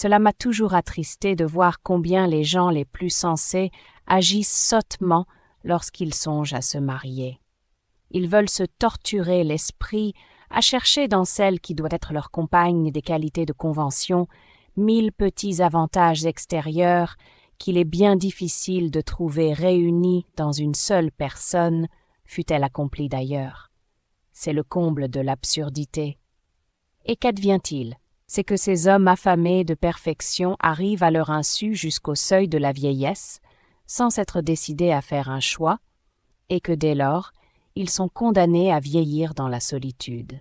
Cela m'a toujours attristé de voir combien les gens les plus sensés agissent sottement lorsqu'ils songent à se marier. Ils veulent se torturer l'esprit à chercher dans celle qui doit être leur compagne des qualités de convention 1000 petits avantages extérieurs qu'il est bien difficile de trouver réunis dans une seule personne, fût-elle accomplie d'ailleurs. C'est le comble de l'absurdité. Et qu'advient-il? C'est que ces hommes affamés de perfection arrivent à leur insu jusqu'au seuil de la vieillesse, sans s'être décidés à faire un choix, et que dès lors, ils sont condamnés à vieillir dans la solitude.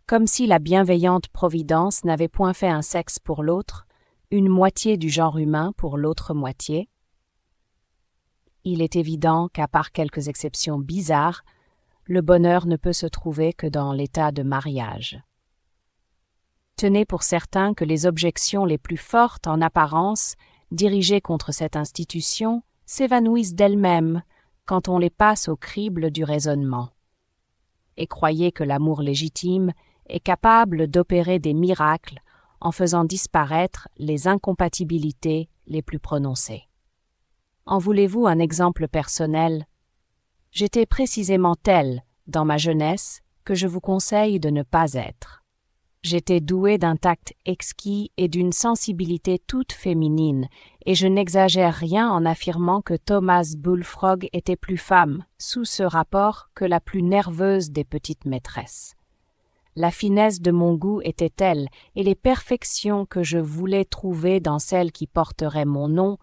Comme si la bienveillante Providence n'avait point fait un sexe pour l'autre, une moitié du genre humain pour l'autre moitié. Il est évident qu'à part quelques exceptions bizarres, le bonheur ne peut se trouver que dans l'état de mariage. Tenez pour certain que les objections les plus fortes en apparence, dirigées contre cette institution, s'évanouissent d'elles-mêmes quand on les passe au crible du raisonnement. Et croyez que l'amour légitime est capable d'opérer des miracles en faisant disparaître les incompatibilités les plus prononcées. En voulez-vous un exemple personnel? J'étais précisément tel, dans ma jeunesse, que je vous conseille de ne pas être. J'étais doué d'un tact exquis et d'une sensibilité toute féminine, et je n'exagère rien en affirmant que Thomas Bullfrog était plus femme, sous ce rapport, que la plus nerveuse des petites maîtresses. La finesse de mon goût était telle, et les perfections que je voulais trouver dans celle qui porterait mon nom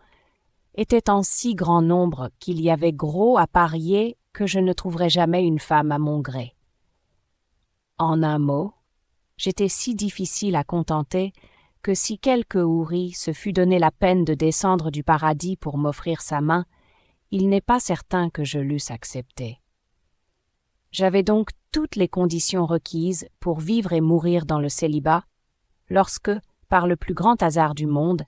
étaient en si grand nombre qu'il y avait gros à parier que je ne trouverais jamais une femme à mon gré. En un mot, j'étais si difficile à contenter que si quelque houri se fût donné la peine de descendre du paradis pour m'offrir sa main, il n'est pas certain que je l'eusse accepté. J'avais donc toutes les conditions requises pour vivre et mourir dans le célibat, lorsque, par le plus grand hasard du monde,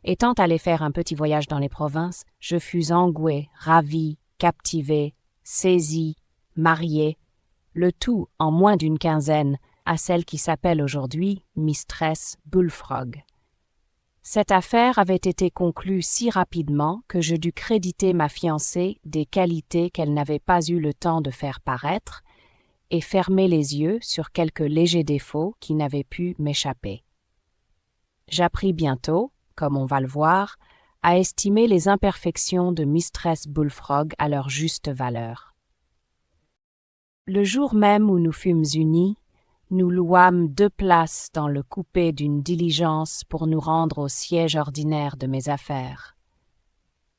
étant allé faire un petit voyage dans les provinces, je fus engoué, ravi, captivé, saisi, marié, le tout en moins d'une quinzaine, à celle qui s'appelle aujourd'hui Mistress Bullfrog. Cette affaire avait été conclue si rapidement que je dus créditer ma fiancée des qualités qu'elle n'avait pas eu le temps de faire paraître et fermer les yeux sur quelques légers défauts qui n'avaient pu m'échapper. J'appris bientôt, comme on va le voir, à estimer les imperfections de Mistress Bullfrog à leur juste valeur. Le jour même où nous fûmes unis, nous louâmes 2 places dans le coupé d'une diligence pour nous rendre au siège ordinaire de mes affaires.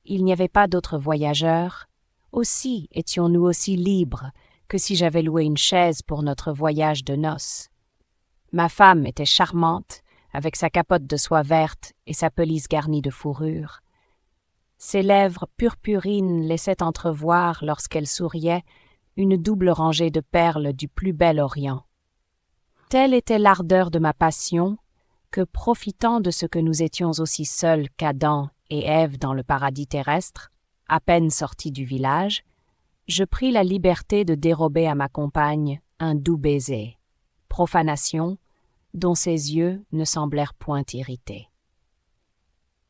Il n'y avait pas d'autres voyageurs, aussi étions-nous aussi libres que si j'avais loué une chaise pour notre voyage de noces. Ma femme était charmante, avec sa capote de soie verte et sa pelisse garnie de fourrure. Ses lèvres purpurines laissaient entrevoir, lorsqu'elle souriait, une double rangée de perles du plus bel Orient. Telle était l'ardeur de ma passion que, profitant de ce que nous étions aussi seuls qu'Adam et Ève dans le paradis terrestre, à peine sortis du village, je pris la liberté de dérober à ma compagne un doux baiser, profanation dont ses yeux ne semblèrent point irrités.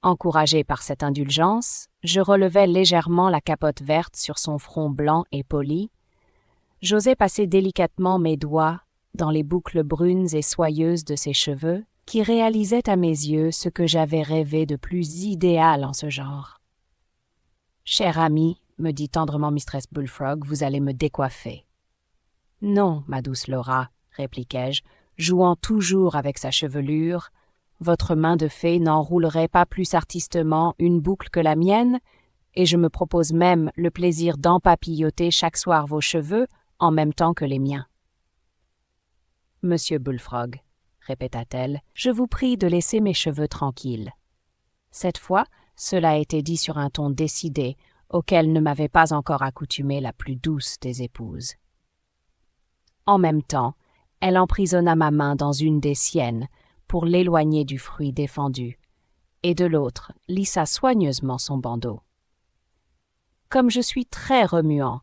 Encouragé par cette indulgence, je relevai légèrement la capote verte sur son front blanc et poli, j'osai passer délicatement mes doigts dans les boucles brunes et soyeuses de ses cheveux, qui réalisaient à mes yeux ce que j'avais rêvé de plus idéal en ce genre. « Cher ami, me dit tendrement Mistress Bullfrog, vous allez me décoiffer. »« Non, ma douce Laura, répliquai-je, jouant toujours avec sa chevelure, votre main de fée n'enroulerait pas plus artistement une boucle que la mienne, et je me propose même le plaisir d'empapilloter chaque soir vos cheveux en même temps que les miens. »« Monsieur Bullfrog, répéta-t-elle, je vous prie de laisser mes cheveux tranquilles. » Cette fois, cela a été dit sur un ton décidé, auquel ne m'avait pas encore accoutumée la plus douce des épouses. En même temps, elle emprisonna ma main dans une des siennes pour l'éloigner du fruit défendu, et de l'autre lissa soigneusement son bandeau. Comme je suis très remuant,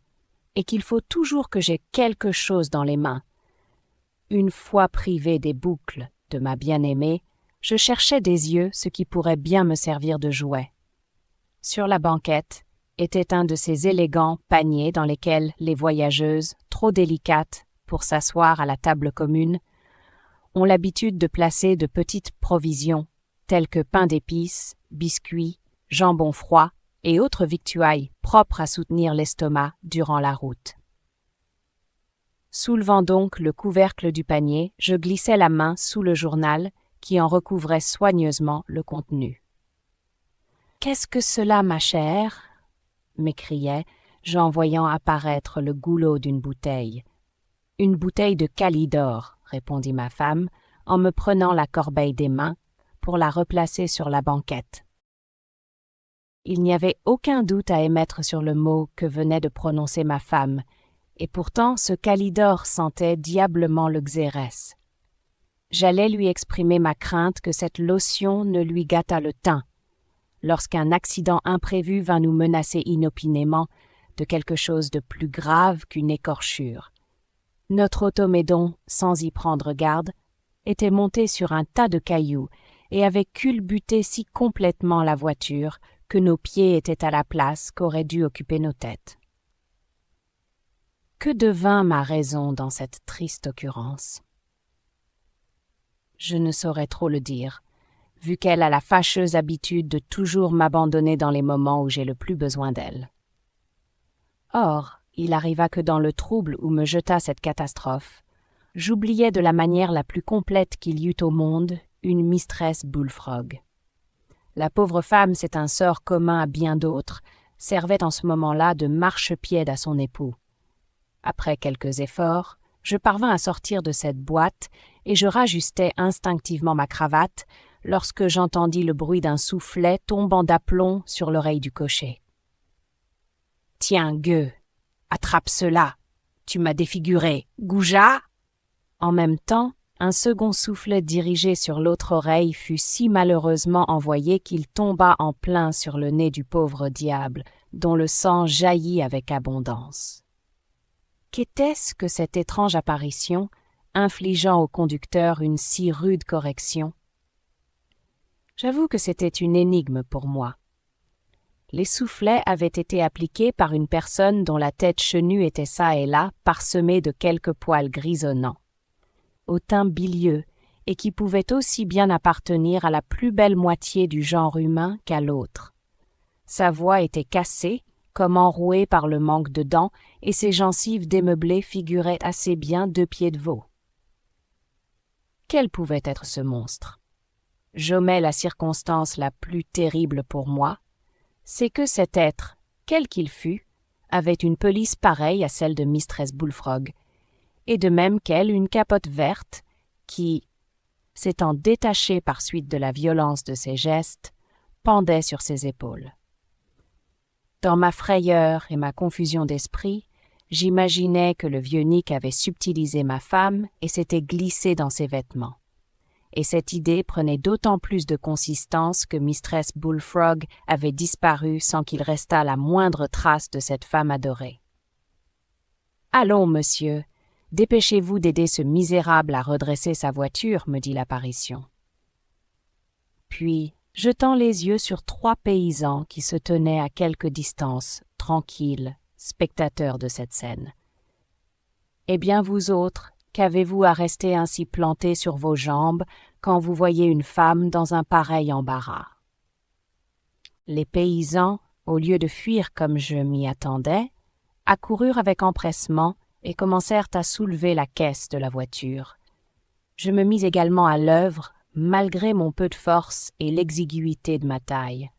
et qu'il faut toujours que j'aie quelque chose dans les mains, une fois privé des boucles de ma bien-aimée, je cherchais des yeux ce qui pourrait bien me servir de jouet. Sur la banquette était un de ces élégants paniers dans lesquels les voyageuses, trop délicates pour s'asseoir à la table commune, ont l'habitude de placer de petites provisions, telles que pain d'épices, biscuits, jambon froid et autres victuailles propres à soutenir l'estomac durant la route. Soulevant donc le couvercle du panier, je glissai la main sous le journal qui en recouvrait soigneusement le contenu. « Qu'est-ce que cela, ma chère ?» m'écriai-je en voyant apparaître le goulot d'une bouteille. « Une bouteille de Calidore, » répondit ma femme, en me prenant la corbeille des mains pour la replacer sur la banquette. Il n'y avait aucun doute à émettre sur le mot que venait de prononcer ma femme, et pourtant ce Calidore sentait diablement le xérès. J'allais lui exprimer ma crainte que cette lotion ne lui gâtât le teint, lorsqu'un accident imprévu vint nous menacer inopinément de quelque chose de plus grave qu'une écorchure. Notre automédon, sans y prendre garde, était monté sur un tas de cailloux et avait culbuté si complètement la voiture que nos pieds étaient à la place qu'auraient dû occuper nos têtes. Que devint ma raison dans cette triste occurrence? Je ne saurais trop le dire, vu qu'elle a la fâcheuse habitude de toujours m'abandonner dans les moments où j'ai le plus besoin d'elle. Or, il arriva que dans le trouble où me jeta cette catastrophe, j'oubliais de la manière la plus complète qu'il y eût au monde une mistress Bullfrog. La pauvre femme, c'est un sort commun à bien d'autres, servait en ce moment-là de marchepied à son époux. Après quelques efforts, je parvins à sortir de cette boîte et je rajustai instinctivement ma cravate lorsque j'entendis le bruit d'un soufflet tombant d'aplomb sur l'oreille du cocher. « Tiens, gueux, attrape cela, tu m'as défiguré, goujat !» En même temps, un second soufflet dirigé sur l'autre oreille fut si malheureusement envoyé qu'il tomba en plein sur le nez du pauvre diable, dont le sang jaillit avec abondance. Qu'était-ce que cette étrange apparition, infligeant au conducteur une si rude correction? J'avoue que c'était une énigme pour moi. Les soufflets avaient été appliqués par une personne dont la tête chenue était çà et là parsemée de quelques poils grisonnants, au teint bilieux et qui pouvaient aussi bien appartenir à la plus belle moitié du genre humain qu'à l'autre. Sa voix était cassée, comme enrouée par le manque de dents, et ses gencives démeublées figuraient assez bien 2 pieds de veau. Quel pouvait être ce monstre? J'omets la circonstance la plus terrible pour moi, c'est que cet être, quel qu'il fût, avait une pelisse pareille à celle de Mistress Bullfrog, et de même qu'elle une capote verte qui, s'étant détachée par suite de la violence de ses gestes, pendait sur ses épaules. Dans ma frayeur et ma confusion d'esprit, j'imaginais que le vieux Nick avait subtilisé ma femme et s'était glissé dans ses vêtements. Et cette idée prenait d'autant plus de consistance que Mistress Bullfrog avait disparu sans qu'il restât la moindre trace de cette femme adorée. « Allons, monsieur, dépêchez-vous d'aider ce misérable à redresser sa voiture, » me dit l'apparition. Puis, jetant les yeux sur 3 paysans qui se tenaient à quelque distance, tranquilles, spectateurs de cette scène. « Eh bien, vous autres, qu'avez-vous à rester ainsi plantés sur vos jambes quand vous voyez une femme dans un pareil embarras? » Les paysans, au lieu de fuir comme je m'y attendais, accoururent avec empressement et commencèrent à soulever la caisse de la voiture. Je me mis également à l'œuvre, malgré mon peu de force et l'exiguïté de ma taille.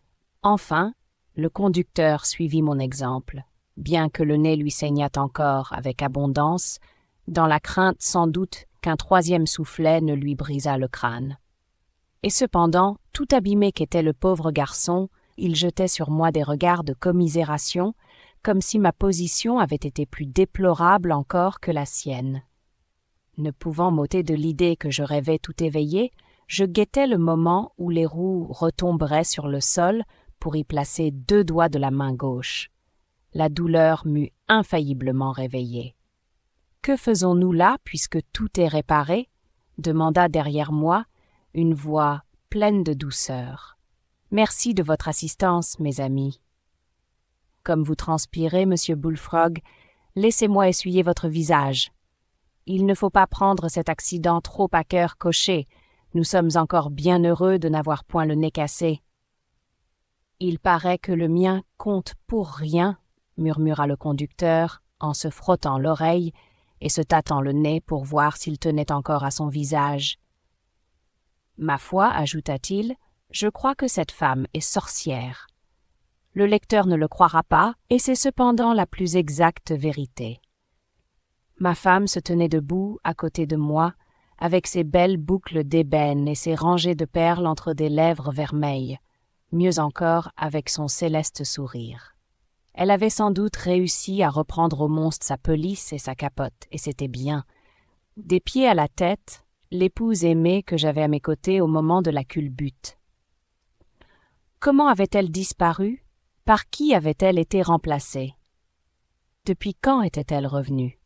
Enfin, le conducteur suivit mon exemple, bien que le nez lui saignât encore avec abondance, dans la crainte sans doute qu'un 3e soufflet ne lui brisât le crâne. Et cependant, tout abîmé qu'était le pauvre garçon, il jetait sur moi des regards de commisération, comme si ma position avait été plus déplorable encore que la sienne. Ne pouvant m'ôter de l'idée que je rêvais tout éveillé, je guettais le moment où les roues retomberaient sur le sol pour y placer 2 doigts de la main gauche. La douleur m'eut infailliblement réveillé. « Que faisons-nous là, puisque tout est réparé ?» demanda derrière moi une voix pleine de douceur. « Merci de votre assistance, mes amis. » « Comme vous transpirez, Monsieur Bullfrog, laissez-moi essuyer votre visage. Il ne faut pas prendre cet accident trop à cœur coché. Nous sommes encore bien heureux de n'avoir point le nez cassé. »« Il paraît que le mien compte pour rien, » murmura le conducteur, en se frottant l'oreille et se tâtant le nez pour voir s'il tenait encore à son visage. « Ma foi, ajouta-t-il, je crois que cette femme est sorcière. Le lecteur ne le croira pas, et c'est cependant la plus exacte vérité. Ma femme se tenait debout à côté de moi, avec ses belles boucles d'ébène et ses rangées de perles entre des lèvres vermeilles, mieux encore avec son céleste sourire. Elle avait sans doute réussi à reprendre au monstre sa pelisse et sa capote, et c'était bien. Des pieds à la tête, l'épouse aimée que j'avais à mes côtés au moment de la culbute. Comment avait-elle disparu? Par qui avait-elle été remplacée? Depuis quand était-elle revenue?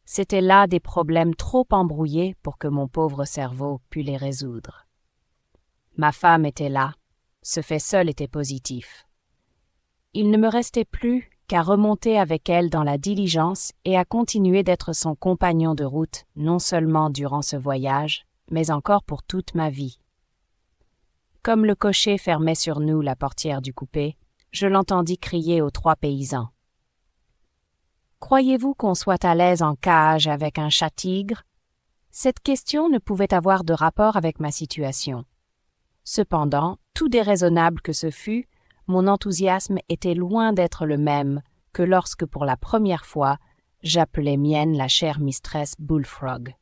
C'étaient là des problèmes trop embrouillés pour que mon pauvre cerveau pût les résoudre. Ma femme était là, ce fait seul était positif. Il ne me restait plus qu'à remonter avec elle dans la diligence et à continuer d'être son compagnon de route, non seulement durant ce voyage, mais encore pour toute ma vie. Comme le cocher fermait sur nous la portière du coupé, je l'entendis crier aux 3 paysans. « Croyez-vous qu'on soit à l'aise en cage avec un chat-tigre? » Cette question ne pouvait avoir de rapport avec ma situation. Cependant, tout déraisonnable que ce fût, mon enthousiasme était loin d'être le même que lorsque pour la première fois j'appelais mienne la chère mistress Bullfrog.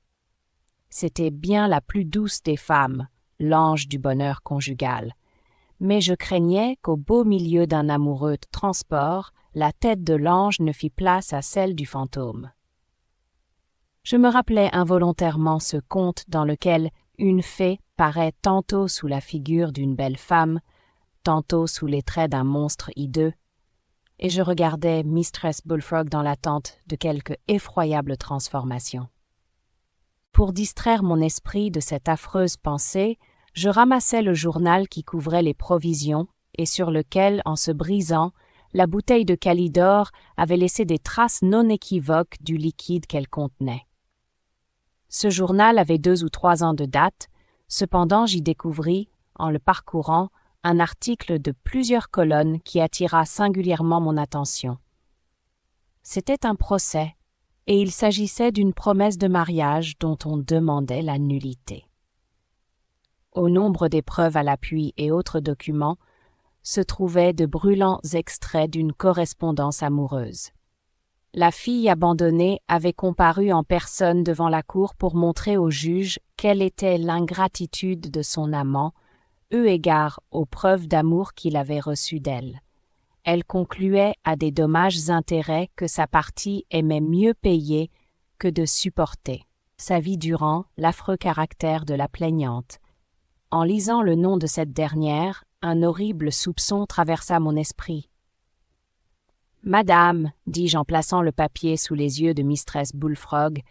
C'était bien la plus douce des femmes, l'ange du bonheur conjugal, mais je craignais qu'au beau milieu d'un amoureux transport, la tête de l'ange ne fît place à celle du fantôme. Je me rappelais involontairement ce conte dans lequel une fée paraît tantôt sous la figure d'une belle femme, tantôt sous les traits d'un monstre hideux, et je regardais Mistress Bullfrog dans l'attente de quelque effroyable transformation. Pour distraire mon esprit de cette affreuse pensée, je ramassai le journal qui couvrait les provisions et sur lequel, en se brisant, la bouteille de Calidore avait laissé des traces non équivoques du liquide qu'elle contenait. Ce journal avait 2 ou 3 ans de date, cependant j'y découvris, en le parcourant, un article de plusieurs colonnes qui attira singulièrement mon attention. C'était un procès, et il s'agissait d'une promesse de mariage dont on demandait la nullité. Au nombre des preuves à l'appui et autres documents se trouvaient de brûlants extraits d'une correspondance amoureuse. La fille abandonnée avait comparu en personne devant la cour pour montrer au juge quelle était l'ingratitude de son amant, eu égard aux preuves d'amour qu'il avait reçues d'elle. Elle concluait à des dommages-intérêts que sa partie aimait mieux payer que de supporter, sa vie durant, l'affreux caractère de la plaignante. En lisant le nom de cette dernière, un horrible soupçon traversa mon esprit. « Madame, dis-je en plaçant le papier sous les yeux de Mistress Bullfrog,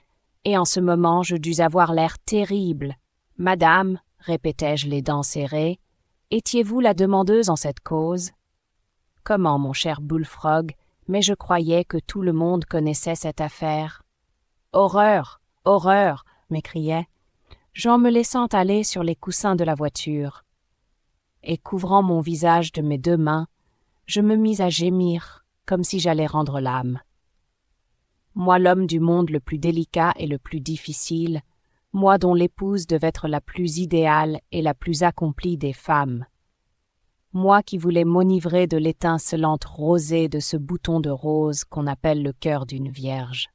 et en ce moment je dus avoir l'air terrible. « Madame, répétai-je les dents serrées, étiez-vous la demandeuse en cette cause? » « Comment, mon cher Bullfrog, mais je croyais que tout le monde connaissait cette affaire. »« Horreur, horreur !» m'écriai-je en me laissant aller sur les coussins de la voiture. Et couvrant mon visage de mes 2 mains, je me mis à gémir, comme si j'allais rendre l'âme. Moi l'homme du monde le plus délicat et le plus difficile, moi dont l'épouse devait être la plus idéale et la plus accomplie des femmes. Moi qui voulais m'enivrer de l'étincelante rosée de ce bouton de rose qu'on appelle le cœur d'une vierge.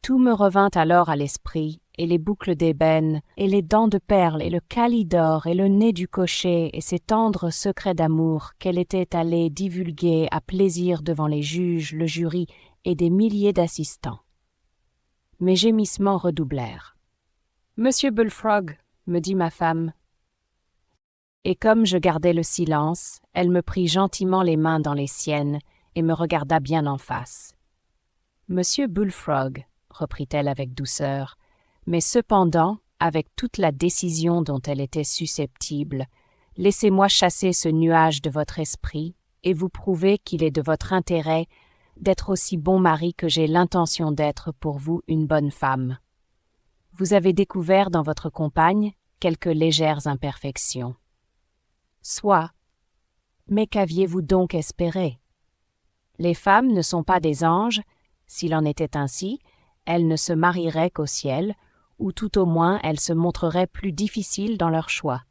Tout me revint alors à l'esprit, et les boucles d'ébène, et les dents de perle, et le Calidore, et le nez du cocher, et ces tendres secrets d'amour qu'elle était allée divulguer à plaisir devant les juges, le jury et des milliers d'assistants. Mes gémissements redoublèrent. « Monsieur Bullfrog, » me dit ma femme. Et comme je gardais le silence, elle me prit gentiment les mains dans les siennes et me regarda bien en face. « Monsieur Bullfrog, » reprit-elle avec douceur, « mais cependant, avec toute la décision dont elle était susceptible, « Laissez-moi chasser ce nuage de votre esprit et vous prouver qu'il est de votre intérêt d'être aussi bon mari que j'ai l'intention d'être pour vous une bonne femme. Vous avez découvert dans votre compagne quelques légères imperfections. Soit, mais qu'aviez-vous donc espéré? Les femmes ne sont pas des anges, s'il en était ainsi, elles ne se marieraient qu'au ciel, ou tout au moins elles se montreraient plus difficiles dans leur choix.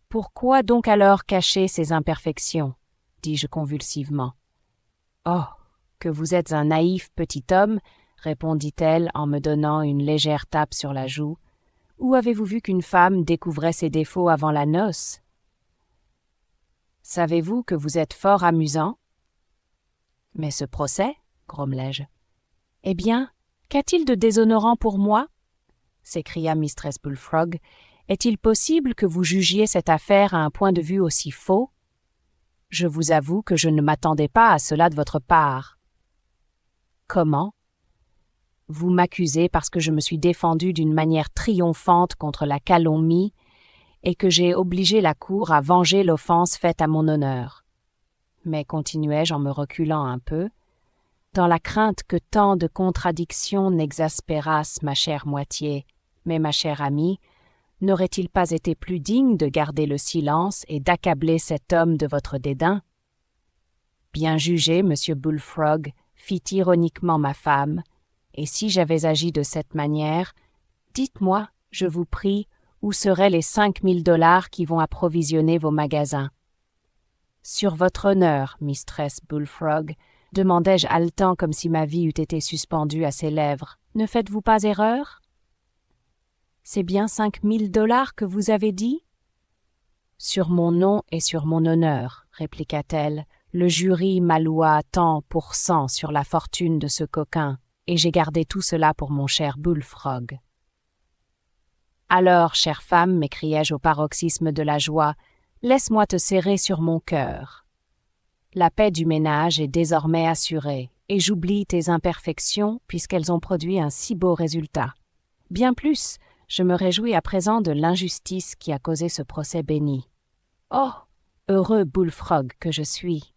Pourquoi donc alors cacher ces imperfections? Dis-je convulsivement. Oh, que vous êtes un naïf petit homme, répondit-elle en me donnant une légère tape sur la joue. Où avez-vous vu qu'une femme découvrait ses défauts avant la noce? Savez-vous que vous êtes fort amusant? Mais ce procès, grommelai-je. Eh bien, qu'a-t-il de déshonorant pour moi? S'écria Mistress Bullfrog. Est-il possible que vous jugiez cette affaire à un point de vue aussi faux? Je vous avoue que je ne m'attendais pas à cela de votre part. Comment? Vous m'accusez parce que je me suis défendue d'une manière triomphante contre la calomnie et que j'ai obligé la cour à venger l'offense faite à mon honneur. Mais continuai-je en me reculant un peu, dans la crainte que tant de contradictions n'exaspérassent ma chère moitié, mais ma chère amie, n'aurait-il pas été plus digne de garder le silence et d'accabler cet homme de votre dédain? Bien jugé, monsieur Bullfrog, fit ironiquement ma femme, et si j'avais agi de cette manière, dites-moi, je vous prie, où seraient les 5 000 $ qui vont approvisionner vos magasins? Sur votre honneur, Mistress Bullfrog, demandai-je haletant comme si ma vie eût été suspendue à ses lèvres, ne faites-vous pas erreur? C'est bien 5 000 $ que vous avez dit? Sur mon nom et sur mon honneur, répliqua-t-elle, le jury m'alloua tant pour cent sur la fortune de ce coquin, et j'ai gardé tout cela pour mon cher Bullfrog. Alors, chère femme, m'écriai-je au paroxysme de la joie, laisse-moi te serrer sur mon cœur. La paix du ménage est désormais assurée, et j'oublie tes imperfections puisqu'elles ont produit un si beau résultat. Bien plus, je me réjouis à présent de l'injustice qui a causé ce procès béni. Oh, heureux Bullfrog que je suis!